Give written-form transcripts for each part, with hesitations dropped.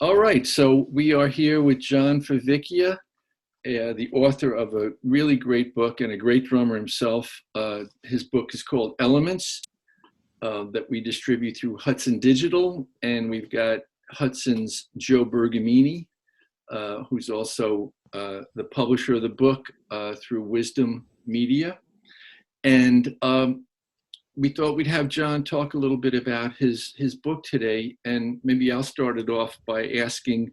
All right, so we are here with John Favicchia, the author of a really great book and a great drummer himself. His book is called Elements, that we distribute through Hudson Digital, and we've got Hudson's Joe Bergamini, who's also the publisher of the book through Wisdom Media. And we thought we'd have John talk a little bit about his book today, and maybe I'll start it off by asking,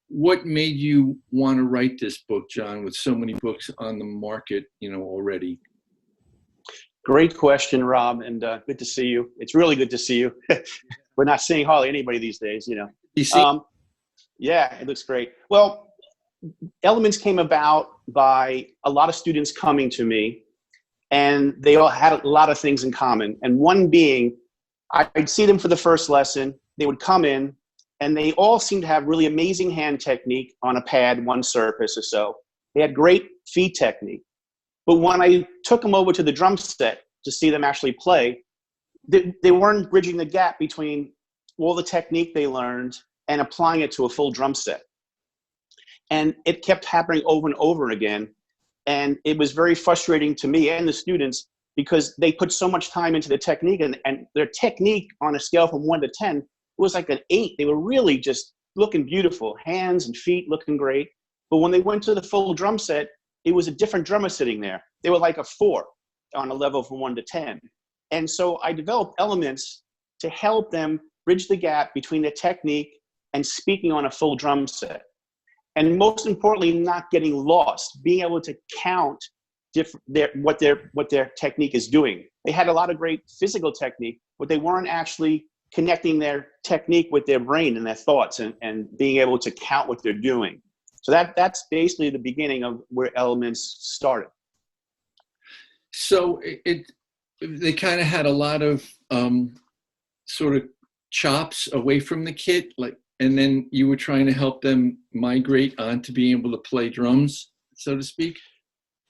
what made you want to write this book, John, with so many books on the market, already? Great question, Rob, and good to see you. It's really good to see you. We're not seeing hardly anybody these days, You see? Yeah, it looks great. Well, Elements came about by a lot of students coming to me, and they all had a lot of things in common. And one being, I'd see them for the first lesson, they would come in, and they all seemed to have really amazing hand technique on a pad, one surface or so. They had great feet technique. But when I took them over to the drum set to see them actually play, they weren't bridging the gap between all the technique they learned and applying it to a full drum set. And it kept happening over and over again. And it was very frustrating to me and the students because they put so much time into the technique, and their technique on a scale from 1 to 10 was like an 8. They were really just looking beautiful, hands and feet looking great. But when they went to the full drum set, it was a different drummer sitting there. They were like a 4 on a level from 1 to 10. And so I developed Elements to help them bridge the gap between the technique and speaking on a full drum set. And most importantly, not getting lost, being able to count what their technique is doing. They had a lot of great physical technique, but they weren't actually connecting their technique with their brain and their thoughts and being able to count what they're doing. So that's basically the beginning of where Elements started. So they kind of had a lot of sort of chops away from the kit, and then you were trying to help them migrate on to being able to play drums, so to speak?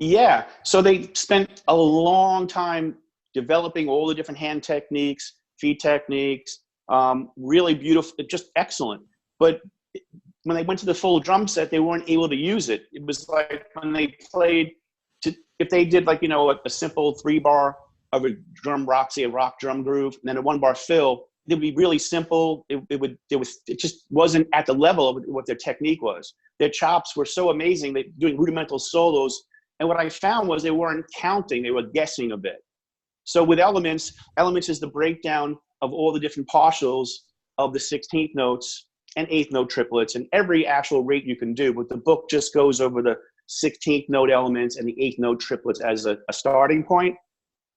Yeah. So they spent a long time developing all the different hand techniques, feet techniques, really beautiful, just excellent. But when they went to the full drum set, they weren't able to use it. It was like when they played, if they did a simple 3-bar of a drum rock, say a rock drum groove, and then a 1-bar fill, it would be really simple. It just wasn't at the level of what their technique was. Their chops were so amazing. They doing rudimental solos. And what I found was they weren't counting, they were guessing a bit. So with Elements is the breakdown of all the different partials of the 16th notes and 8th note triplets and every actual rate you can do. But the book just goes over the 16th note elements and the 8th note triplets as a starting point.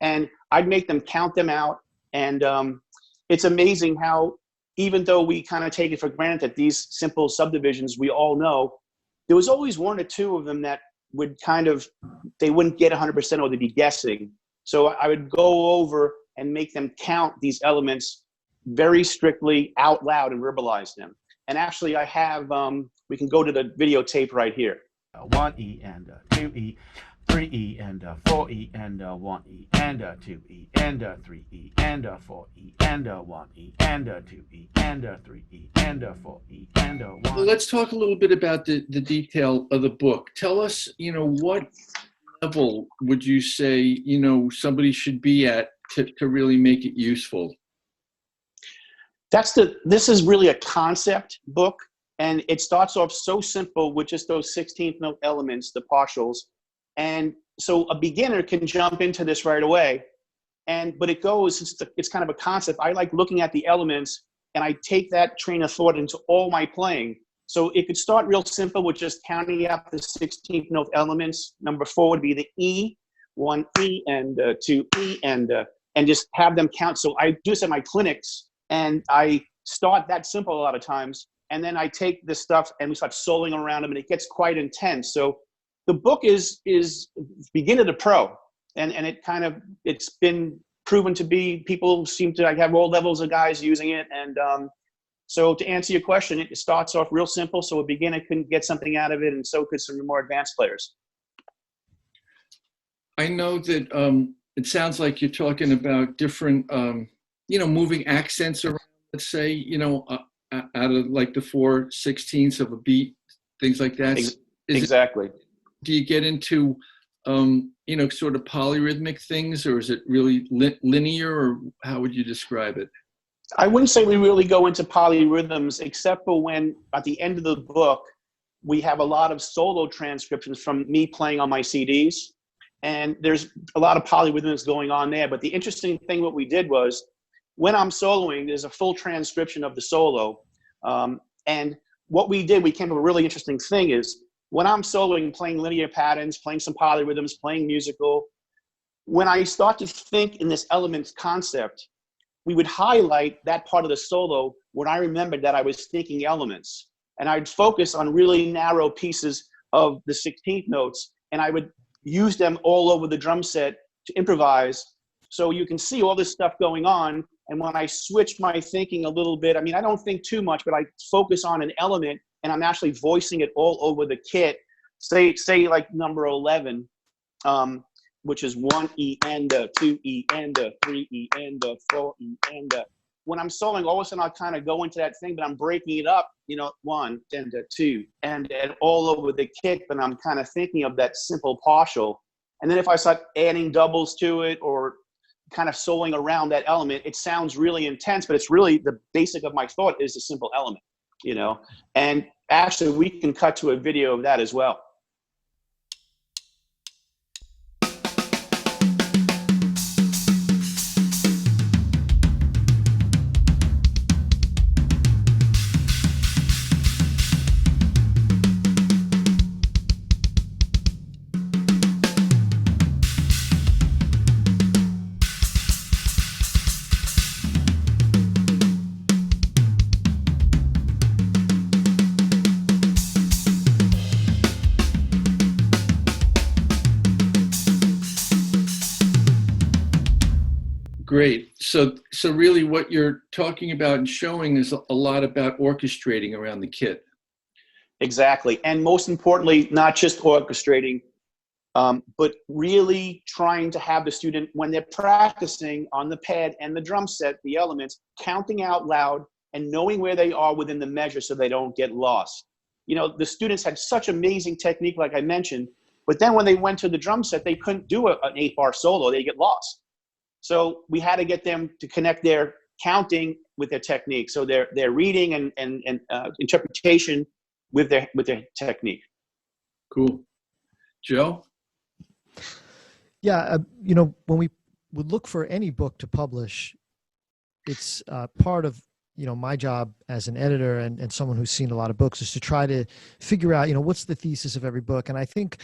And I'd make them count them out. And it's amazing how, even though we kind of take it for granted that these simple subdivisions we all know, there was always 1 or 2 of them that would they wouldn't get 100% or they'd be guessing. So I would go over and make them count these elements very strictly out loud and verbalize them. And actually I have, we can go to the videotape right here. 1E and 2E, 3E and 4E and 1E and 2E and 3E and 4E and 1E and 2E and 3E and 4E and 1. Well, let's talk a little bit about the detail of the book. Tell us, what level would you say, somebody should be at to really make it useful? This is really a concept book, and it starts off so simple with just those 16th note elements, the partials. And so a beginner can jump into this right away, but it's kind of a concept. I like looking at the elements, and I take that train of thought into all my playing. So it could start real simple with just counting out the 16th note elements. Number 4 would be the E, 1E and 2E, and just have them count. So I do this at my clinics, and I start that simple a lot of times, and then I take this stuff and we start soloing around them, and it gets quite intense. So the book is beginner to pro, and it's been proven to be, people seem to have all levels of guys using it. And so to answer your question, it starts off real simple, so a beginner can get something out of it, and so could some more advanced players. I know that it sounds like you're talking about different, moving accents around, let's say, out of like the 4/16 of a beat, things like that? Exactly. Do you get into, sort of polyrhythmic things, or is it really linear, or how would you describe it? I wouldn't say we really go into polyrhythms, except for when at the end of the book, we have a lot of solo transcriptions from me playing on my CDs. And there's a lot of polyrhythms going on there. But the interesting thing, what we did was, when I'm soloing, there's a full transcription of the solo. And what we did, we came to a really interesting thing is, when I'm soloing, playing linear patterns, playing some polyrhythms, playing musical, when I start to think in this elements concept, we would highlight that part of the solo when I remembered that I was thinking elements. And I'd focus on really narrow pieces of the 16th notes, and I would use them all over the drum set to improvise. So you can see all this stuff going on. And when I switch my thinking a little bit, I mean, I don't think too much, but I focus on an element, and I'm actually voicing it all over the kit. Say like number 11, which is 1 E and a, 2 E and a, 3 E and a, 4 E and a. When I'm soloing, all of a sudden I'll kind of go into that thing, but I'm breaking it up, 1 and a, 2 and all over the kit, but I'm kind of thinking of that simple partial. And then if I start adding doubles to it or kind of soloing around that element, it sounds really intense, but it's really the basic of my thought is a simple element, And actually we can cut to a video of that as well. Great. So really what you're talking about and showing is a lot about orchestrating around the kit. Exactly. And most importantly, not just orchestrating, but really trying to have the student, when they're practicing on the pad and the drum set, the elements, counting out loud and knowing where they are within the measure so they don't get lost. The students had such amazing technique, like I mentioned, but then when they went to the drum set, they couldn't do an 8-bar solo. They get lost. So we had to get them to connect their counting with their technique. So their reading and interpretation with their technique. Cool. Joe? Yeah, when we would look for any book to publish, it's part of my job as an editor and someone who's seen a lot of books is to try to figure out what's the thesis of every book. And I think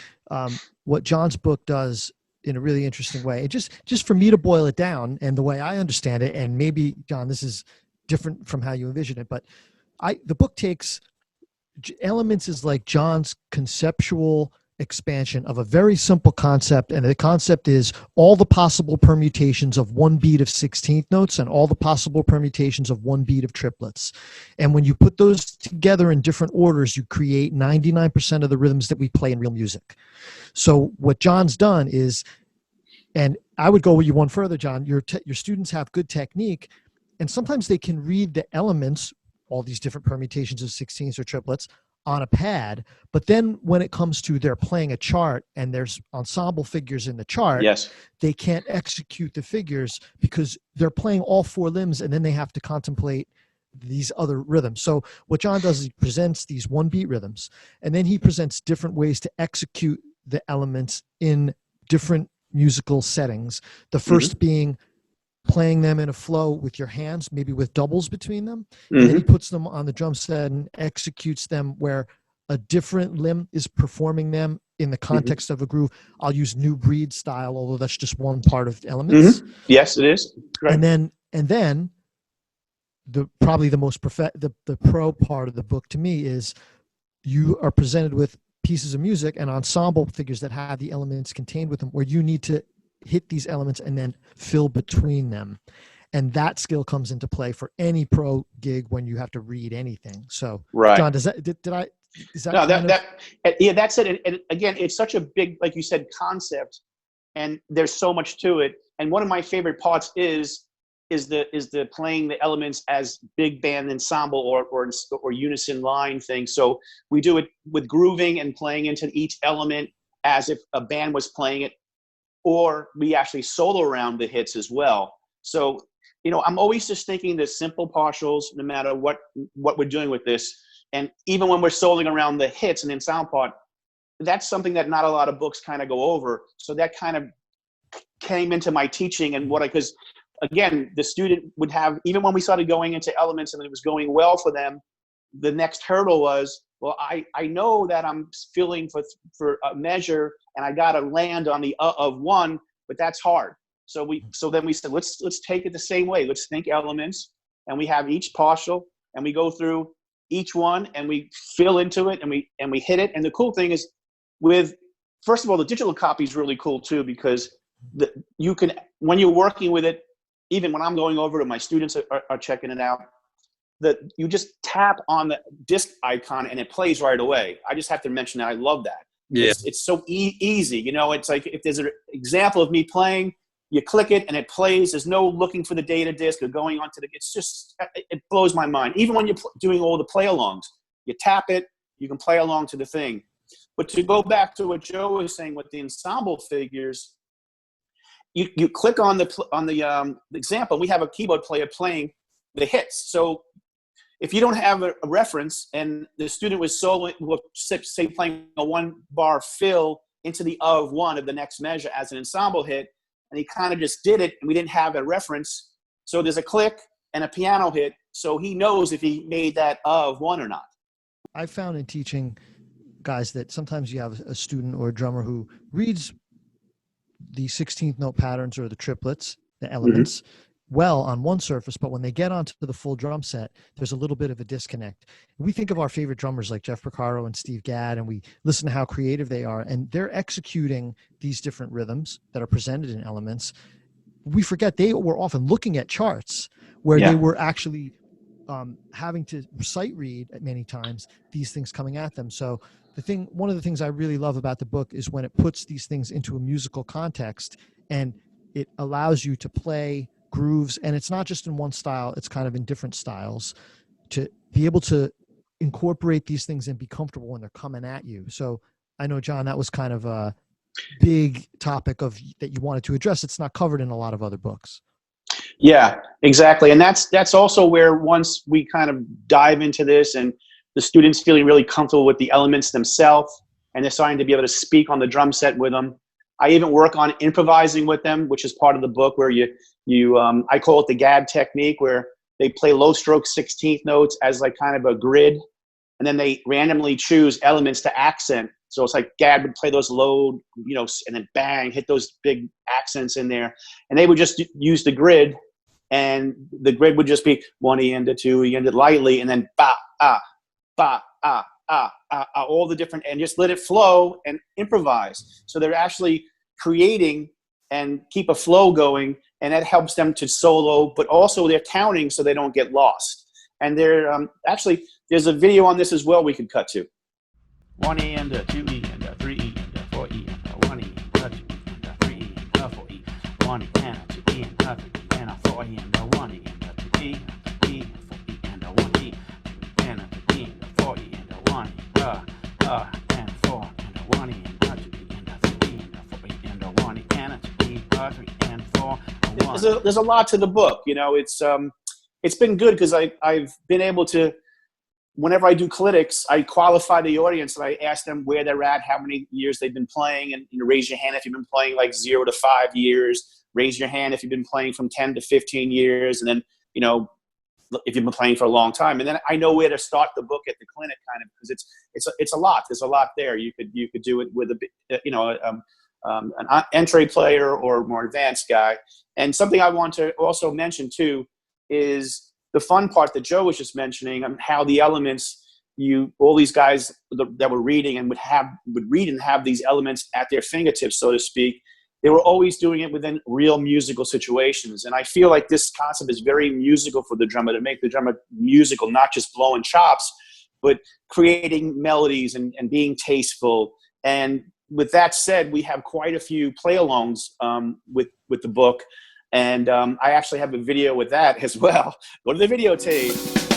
what John's book does in a really interesting way, and just for me to boil it down and the way I understand it, and maybe John, this is different from how you envision it, but the book takes elements is like John's conceptual expansion of a very simple concept, and the concept is all the possible permutations of one beat of 16th notes and all the possible permutations of one beat of triplets. And when you put those together in different orders, you create 99% of the rhythms that we play in real music. So what John's done is, and I would go with you one further, John, your students have good technique, and sometimes they can read the elements, all these different permutations of 16ths or triplets, on a pad, but then when it comes to they're playing a chart and there's ensemble figures in the chart, yes, they can't execute the figures because they're playing all four limbs, and then they have to contemplate these other rhythms. So what John does is he presents these one beat rhythms, and then he presents different ways to execute the elements in different musical settings. The first being playing them in a flow with your hands, maybe with doubles between them. And then he puts them on the drum set and executes them where a different limb is performing them in the context of a groove. I'll use New Breed style, although that's just one part of elements. Yes, it is. Correct. And then the probably the most the pro part of the book to me is you are presented with pieces of music and ensemble figures that have the elements contained with them, where you need to hit these elements and then fill between them. And that skill comes into play for any pro gig when you have to read anything. So, right. John, is that no, yeah, that's it. And again, it's such a big, like you said, concept, and there's so much to it. And one of my favorite parts is is the playing the elements as big band ensemble or unison line thing. So we do it with grooving and playing into each element as if a band was playing it, or we actually solo around the hits as well. So, I'm always just thinking the simple partials, no matter what we're doing with this. And even when we're soloing around the hits and ensemble part, that's something that not a lot of books kind of go over. So that kind of came into my teaching and because again, the student would have, even when we started going into elements and it was going well for them, the next hurdle was, well, I know that I'm feeling for a measure and I got to land on the of one, but that's hard. So then we said, let's take it the same way. Let's think elements, and we have each partial and we go through each one and we fill into it and we hit it. And the cool thing is first of all, the digital copy is really cool too, because you can, when you're working with it, even when I'm going over to my students are checking it out, that you just tap on the disc icon and it plays right away. I just have to mention that. I love that. Yeah. It's so easy. It's like if there's an example of me playing, you click it and it plays. There's no looking for the data disc or going onto it blows my mind. Even when you're doing all the play alongs, you tap it, you can play along to the thing. But to go back to what Joe was saying with the ensemble figures, you click on the example. We have a keyboard player playing the hits. So if you don't have a reference and the student was soloing, say playing a 1-bar fill into the of one of the next measure as an ensemble hit, and he kind of just did it, and we didn't have a reference. So there's a click and a piano hit, so he knows if he made that of one or not. I found in teaching guys that sometimes you have a student or a drummer who reads the 16th note patterns or the triplets, the elements, well on one surface, but when they get onto the full drum set, there's a little bit of a disconnect. We think of our favorite drummers like Jeff Porcaro and Steve Gadd, and we listen to how creative they are, and they're executing these different rhythms that are presented in elements. We forget they were often looking at charts where they were actually having to sight read at many times these things coming at them. So one of the things I really love about the book is when it puts these things into a musical context and it allows you to play grooves, and it's not just in one style, it's kind of in different styles, to be able to incorporate these things and be comfortable when they're coming at you. So I know, John, that was kind of a big topic that you wanted to address. It's not covered in a lot of other books. Yeah, exactly. And that's also where once we kind of dive into this and the students feeling really comfortable with the elements themselves and they're starting to be able to speak on the drum set with them. I even work on improvising with them, which is part of the book where I call it the Gadd technique, where they play low stroke 16th notes as like kind of a grid, and then they randomly choose elements to accent. So it's like Gadd would play those low, and then bang, hit those big accents in there. And they would just use the grid, and the grid would just be 1 E into 2 E into lightly, and then ba, all the different, and just let it flow and improvise. So they're actually creating and keep a flow going, and that helps them to solo, but also they're counting so they don't get lost. And they're actually, there's a video on this as well we could cut to. 1 E and 2 E and 3 E and 4 E and 1 E and 2 E and 3 E and 4 E, 1 E and 2 E and 3 E and 4 E and 1 E and 2 E and 3 E and 4 E and 1 E and 2 E and 4 E and 1 E and 4 and 1 E and 2 E and 3 E and 4 E and 1 E and 2 E and 3 and 4 and 1. There's a lot to the book. It's been good because I've been able to, whenever I do clinics, I qualify the audience and I ask them where they're at, how many years they've been playing, and raise your hand if you've been playing like 0 to 5 years. Raise your hand if you've been playing from 10 to 15 years, and then if you've been playing for a long time. And then I know where to start the book at the clinic, kind of, because it's a lot. There's a lot there. You could do it with an entree player or a more advanced guy. And something I want to also mention too is the fun part that Joe was just mentioning, on how the elements, all these guys that were reading and would read and have these elements at their fingertips, so to speak. They were always doing it within real musical situations. And I feel like this concept is very musical for the drummer, to make the drummer musical, not just blowing chops, but creating melodies and being tasteful. And with that said, we have quite a few play-alongs with the book. And I actually have a video with that as well. Go to the videotape.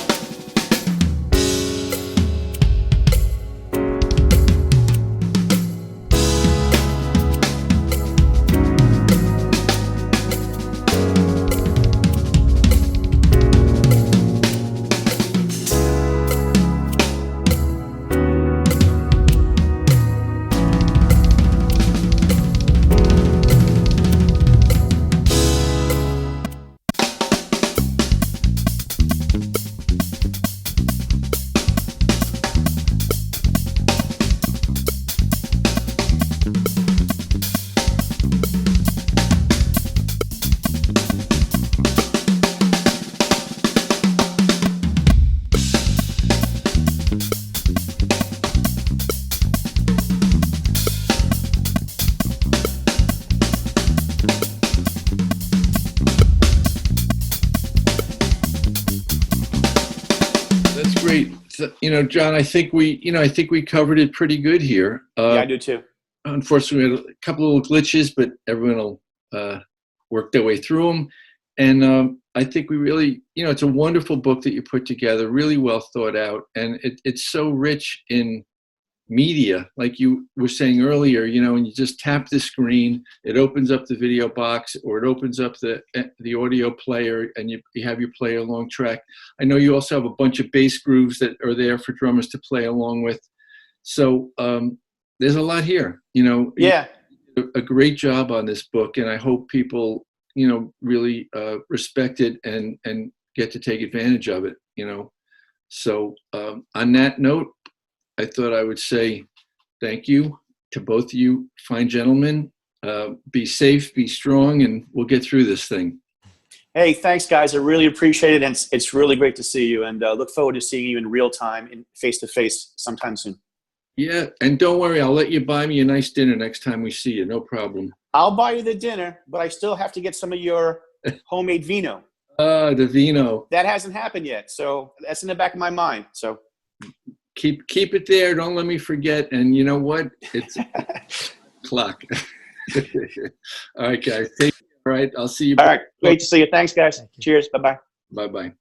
Great. So, John, I think we covered it pretty good here. Yeah, I do too. Unfortunately, we had a couple of little glitches, but everyone will work their way through them. And I think we really, it's a wonderful book that you put together, really well thought out. And it's so rich in media, like you were saying earlier, when you just tap the screen, it opens up the video box, or it opens up the audio player, and you have your play along track. I know you also have a bunch of bass grooves that are there for drummers to play along with. So there's a lot here. Yeah. You did a great job on this book, and I hope people, really respect it and get to take advantage of it. So on that note, I thought I would say thank you to both of you fine gentlemen. Be safe, be strong, and we'll get through this thing. Hey, thanks, guys. I really appreciate it, and it's really great to see you, and look forward to seeing you in real time, in face-to-face sometime soon. Yeah, and don't worry, I'll let you buy me a nice dinner next time we see you. No problem. I'll buy you the dinner, but I still have to get some of your homemade vino. The vino. That hasn't happened yet, so that's in the back of my mind. So keep it there. Don't let me forget. And you know what? It's clock. All right, guys. Take care. All right, I'll see you. All right, great to see you. Thanks, guys. Cheers. Bye-bye. Bye-bye.